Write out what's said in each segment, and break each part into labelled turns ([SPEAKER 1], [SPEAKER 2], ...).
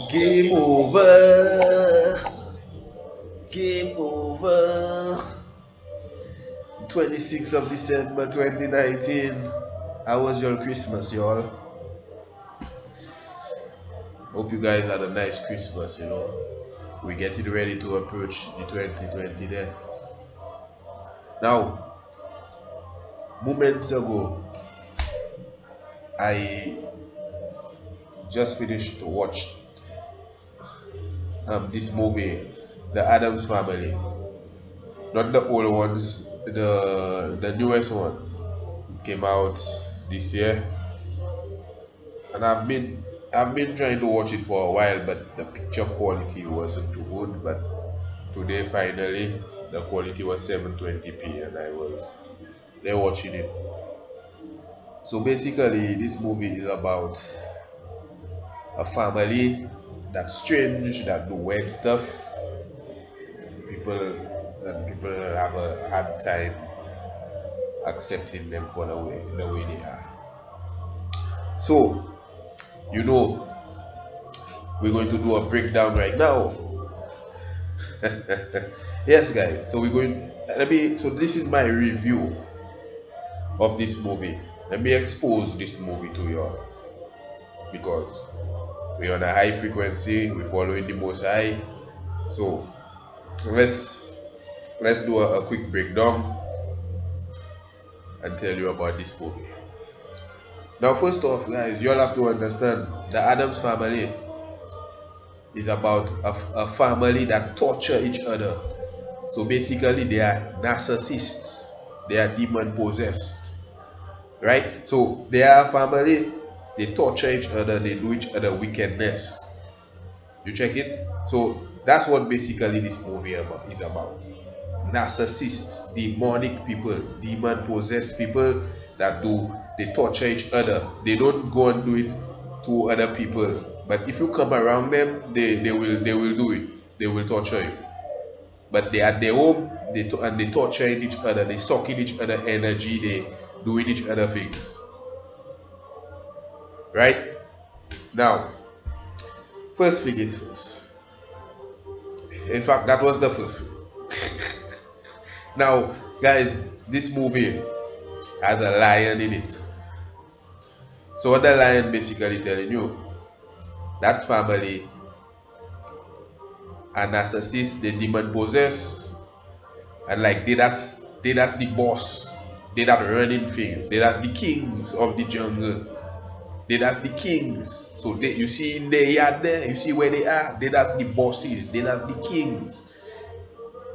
[SPEAKER 1] Game over. Game over. 26th of December 2019. How was your Christmas, y'all? Hope you guys had a nice Christmas, you know. We're getting ready to approach the 2020 there. Now, moments ago, I just finished to watch this movie, The Addams Family. Not the old ones, the newest one. It came out this year, and I've been trying to watch it for a while, but the picture quality wasn't too good. But today, finally, the quality was 720p, and I was there watching it. So basically, this movie is about a family that's strange, that do weird stuff. People have a hard time accepting them for the way they are. So, you know, we're going to do a breakdown right now. Yes, guys. So we're going. So this is my review of this movie. Let me expose this movie to you all, because we're on a high frequency. We're following the most high. So let's do a quick breakdown and tell you about this movie. Now, first off, guys, you all have to understand the Addams Family is about a family that torture each other. So basically, they are narcissists. They are demon possessed, right? So they are a family. They torture each other. They do each other wickedness. You check it. So that's what basically this movie is about. Narcissists, demonic people, demon possessed people they torture each other. They don't go and do it to other people, but if you come around them, they will do it. They will torture you. But they at their home, they torturing each other. They sucking each other energy. They doing each other things. Right now, first thing is first. In fact, that was the first thing. Now, guys, this movie has a lion in it. So what the lion basically telling you, that family are narcissists, they demon possess, and like that's the boss. They that running things. They that's the kings of the jungle. They that's the kings. So you see in the yard there, you see where they are. They that's the bosses. They that's the kings.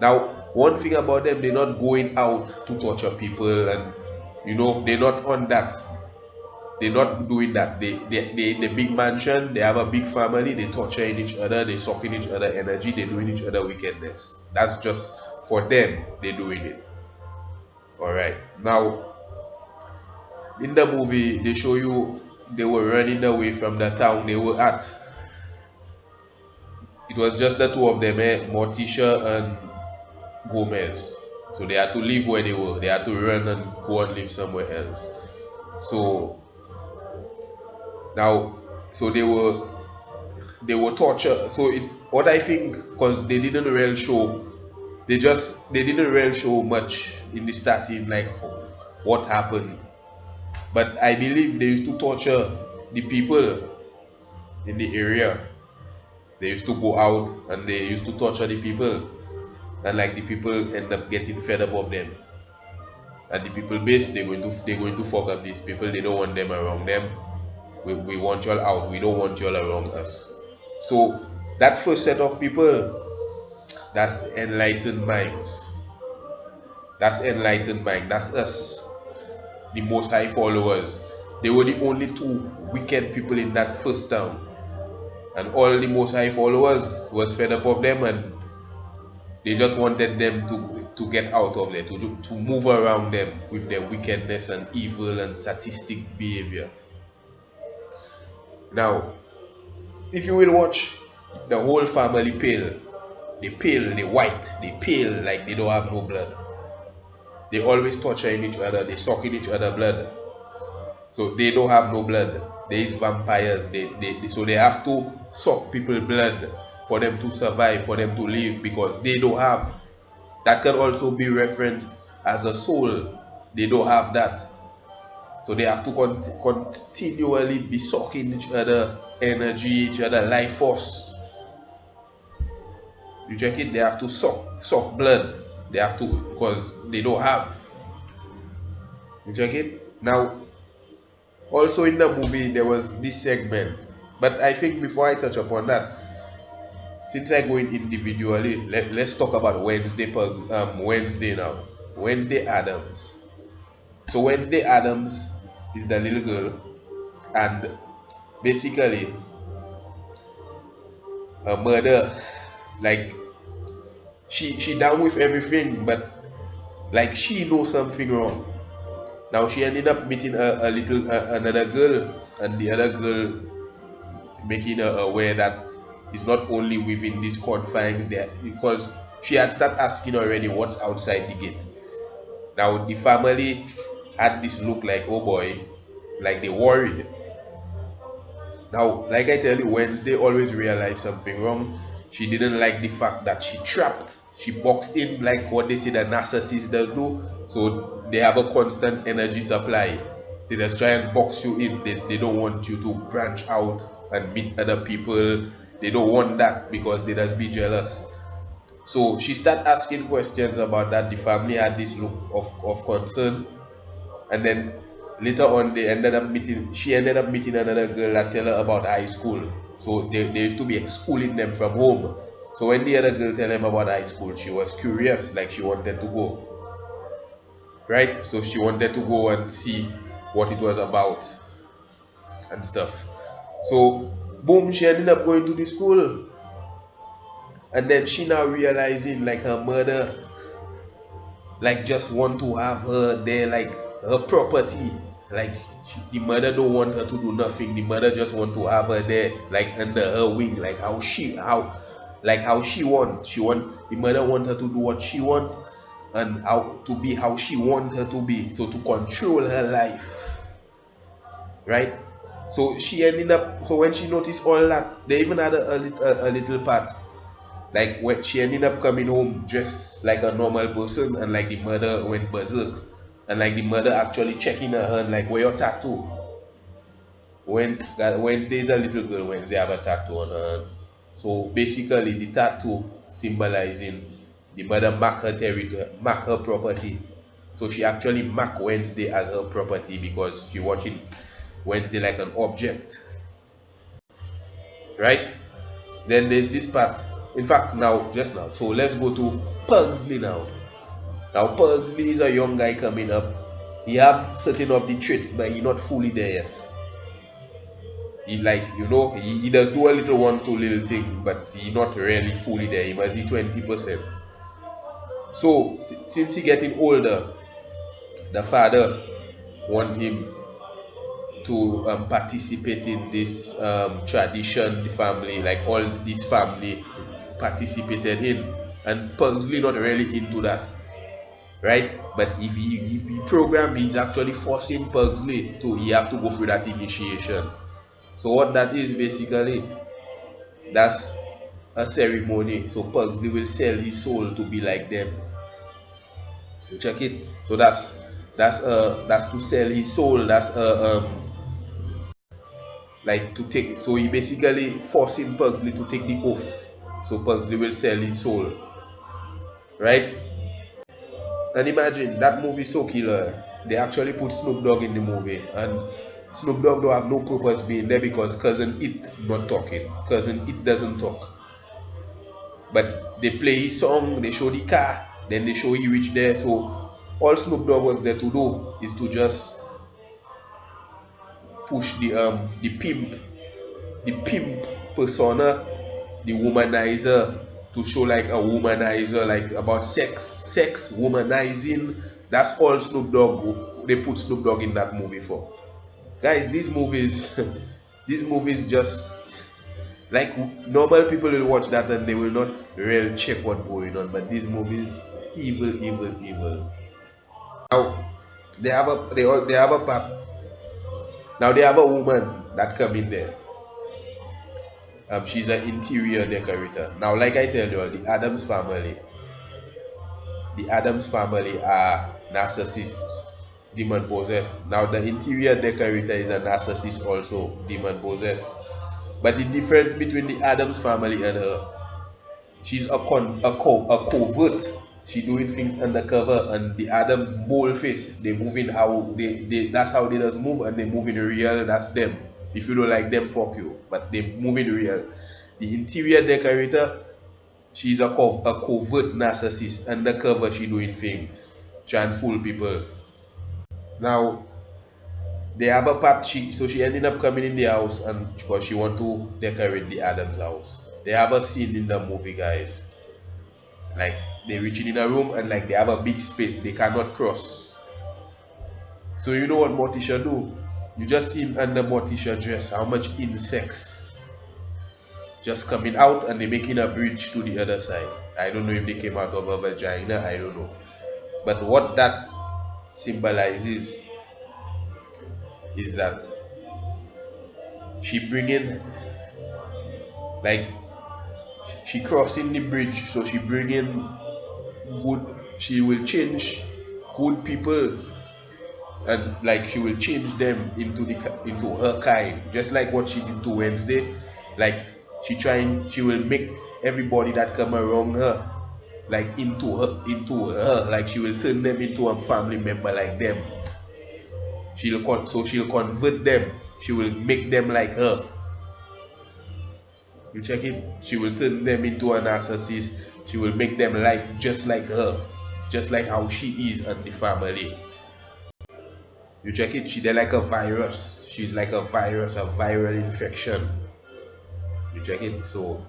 [SPEAKER 1] Now, one thing about them, they're not going out to torture people, and they're not on that. They're not doing that. They in the big mansion, they have a big family, they torturing each other, they sucking each other energy, they doing each other wickedness. That's just for them, they're doing it. Alright. Now, in the movie, they show you they were running away from the town they were at. It was just the two of them, Morticia and Gomez. So they had to leave where they were. They had to run and go and live somewhere else. So now, so they were tortured. So what I think, because they didn't really show, they didn't really show much in the starting, like what happened. But I believe they used to torture the people in the area. They used to go out and they used to torture the people, and like the people end up getting fed up of them. And the people base, they're going to fuck up these people. They don't want them around them. We want y'all out. We don't want y'all around us. So that first set of people, that's enlightened minds. That's enlightened mind. That's us, the Most High followers. They were the only two wicked people in that first town, and all the Most High followers was fed up of them, and they just wanted them to get out of there, to move around them with their wickedness and evil and sadistic behavior. Now, if you will watch, the whole family pale. They pale, they white, they pale like they don't have no blood. They always torturing each other, they sucking each other blood. So they don't have no blood. there is vampires. So they have to suck people blood for them to survive, for them to live, because they don't have. That can also be referenced as a soul. They don't have that. So they have to continually be sucking each other energy, each other life force. You check it, they have to suck blood. They have to, because they don't have. You check it? Now, also in the movie, there was this segment. But I think before I touch upon that, since I go in individually, let's talk about Wednesday now. Wednesday Addams. So Wednesday Addams is the little girl, and basically a murder. Like she down with everything, but like she knows something wrong. Now she ended up meeting a little another girl, and the other girl making her aware that it's not only within these confines there, because she had started asking already what's outside the gate. Now the family had this look like, oh boy, like they worried. Now, like I tell you, Wednesday always realized something wrong. She didn't like the fact that she boxed in like what they say the narcissist does do. So they have a constant energy supply. They just try and box you in. They don't want you to branch out and meet other people. They don't want that because they just be jealous. So she started asking questions about that. The family had this look of concern, and then later on she ended up meeting another girl that tell her about high school. So they used to be schooling them from home. So when the other girl tell them about high school, she was curious, like she wanted to go, right? So she wanted to go and see what it was about and stuff. So boom, she ended up going to the school, and then she now realizing like her mother like just want to have her there, like her property. Like the mother don't want her to do nothing. The mother just want to have her there, like under her wing, like how she want. The mother want her to do what she want, and how to be how she want her to be. So to control her life, right? So she ended up. So when she noticed all that, they even had a little part like when she ended up coming home dressed like a normal person, and like the mother went berserk, and like the mother actually checking her hand like, where your tattoo? When that Wednesday's a little girl, Wednesday have a tattoo on her hand. So basically the tattoo symbolizing the mother mark her territory, mark her property. So she actually mark Wednesday as her property because she watching Wednesday like an object, right? Then there's this part. In fact, now just now. So let's go to Pugsley now. Now Pugsley is a young guy coming up. He have certain of the traits, but he not fully there yet. He like he does do a little one two little thing, but he not really fully there. He must be 20%. So since he getting older, the father want him to participate in this tradition the family, like all this family participated in, and Pugsley not really into that, right? But if he program, he's actually forcing Pugsley to he have to go through that initiation. So what that is basically, that's a ceremony. So Pugsley will sell his soul to be like them. You check it. So that's to sell his soul. That's like to take. So he basically forcing Pugsley to take the oath. So Pugsley will sell his soul, right? And imagine that movie so killer. They actually put Snoop Dogg in the movie, and Snoop Dogg don't have no purpose being there because Cousin It not talking. Cousin It doesn't talk. But they play his song, they show the car, then they show he reach there. So all Snoop Dogg was there to do is to just push the pimp persona, the womanizer, to show like a womanizer, like about sex womanizing. That's all Snoop Dogg. They put Snoop Dogg in that movie for. Guys, these movies, these movies just like normal people will watch that and they will not really check what's going on. But these movies, evil, evil, evil. Now they have a part. Now they have a woman. that come in there. She's an interior decorator. Now, like I tell you, the Addams family are narcissists, demon possessed. Now, the interior decorator is a narcissist, also demon possessed. But the difference between the Addams family and her, she's a covert. She doing things undercover, and the Addams bold face. They moving how they that's how they just move, and they move in real. That's them. If you don't like them, fuck you. But they move in real. The interior decorator, she's a covert narcissist. Undercover, she doing things, trying to fool people. Now they have a part. She ended up coming in the house, and because she want to decorate the Addams house. They have a scene in the movie, guys. Like they reaching in a room, and like they have a big space they cannot cross. So you know what Morticia do? You just see under Morticia dress how much insects just coming out, and they making a bridge to the other side. I don't know if they came out of a vagina, I don't know. But what that symbolizes is that she bringing, like, she crossing the bridge, so she bringing good, she will change good people, and like she will change them into her kind, just like what she did to Wednesday. Like she will make everybody that come around her like into her, like she will turn them into a family member like them. She'll convert them, she will make them like her. You check it? She will turn them into a narcissist. She will make them like just like her, just like how she is and the family. You check it? They're like a virus. She's like a virus, a viral infection. You check it? So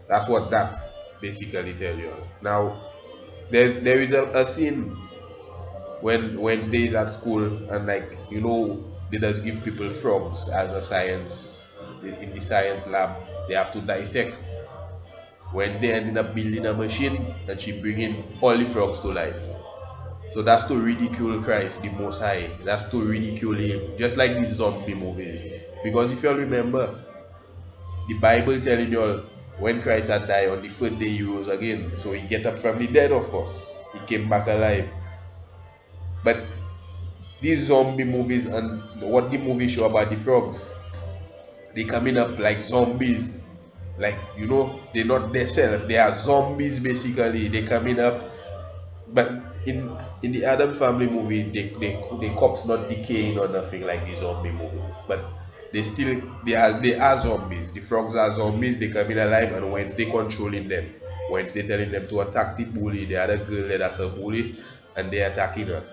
[SPEAKER 1] that's what that basically tell you. Now there is a scene when Wednesday is at school, and like they just give people frogs as a science in the science lab. They have to dissect. Wednesday ended up building a machine, and she bringing all the frogs to life. So that's to ridicule Christ, the Most High. That's to ridicule him, just like these zombie movies. Because if you all remember, the Bible telling you all when Christ had died, on the third day he rose again. So he get up from the dead, of course. He came back alive. But these zombie movies and what the movie show about the frogs, they coming up like zombies. Like, they're not themselves. They are zombies basically. They coming up. But in the Addams Family movie, the cops not decaying or nothing like the zombie movies. But they are zombies. The frogs are zombies. They coming alive, and Wednesday controlling them. Wednesday telling them to attack the bully. The other girl that's a bully, and they attacking her.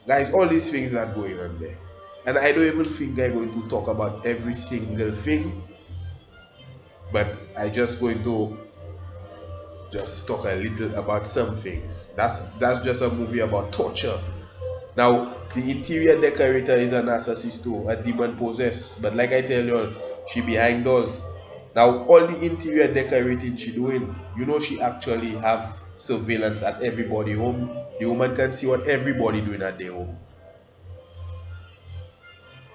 [SPEAKER 1] Guys, all these things are going on there. And I don't even think I'm going to talk about every single thing. But I just going to just talk a little about some things. That's just a movie about torture. Now, the interior decorator is a narcissist too, a demon possessed. But like I tell you all, she behind doors. Now, all the interior decorating she doing, she actually have surveillance at everybody home. The woman can see what everybody doing at their home.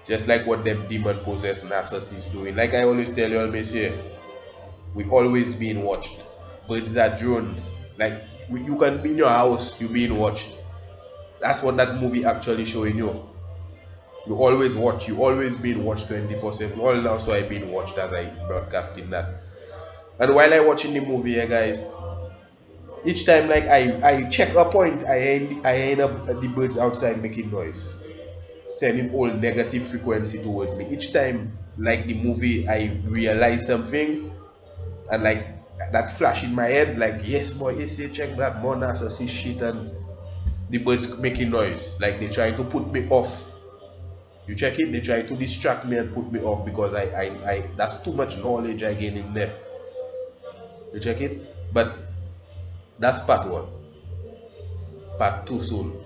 [SPEAKER 1] Just like what them demon possessed narcissists doing. Like I always tell you all, Messiah, we always being watched. Birds are drones. Like you can be in your house, you being watched. That's what that movie actually showing you. You always watch. You always being watched 24/7. All now, so I being watched as I broadcasting that. And while I watching the movie, guys, each time like I check a point, I end up the birds outside making noise, sending all negative frequency towards me. Each time, like the movie, I realize something, and like that flash in my head, like, yes boy, check that more narcissist shit, and the birds making noise, like they trying to put me off. You check it, they try to distract me and put me off because I that's too much knowledge I gain in there. You check it, but that's part one. Part two soon.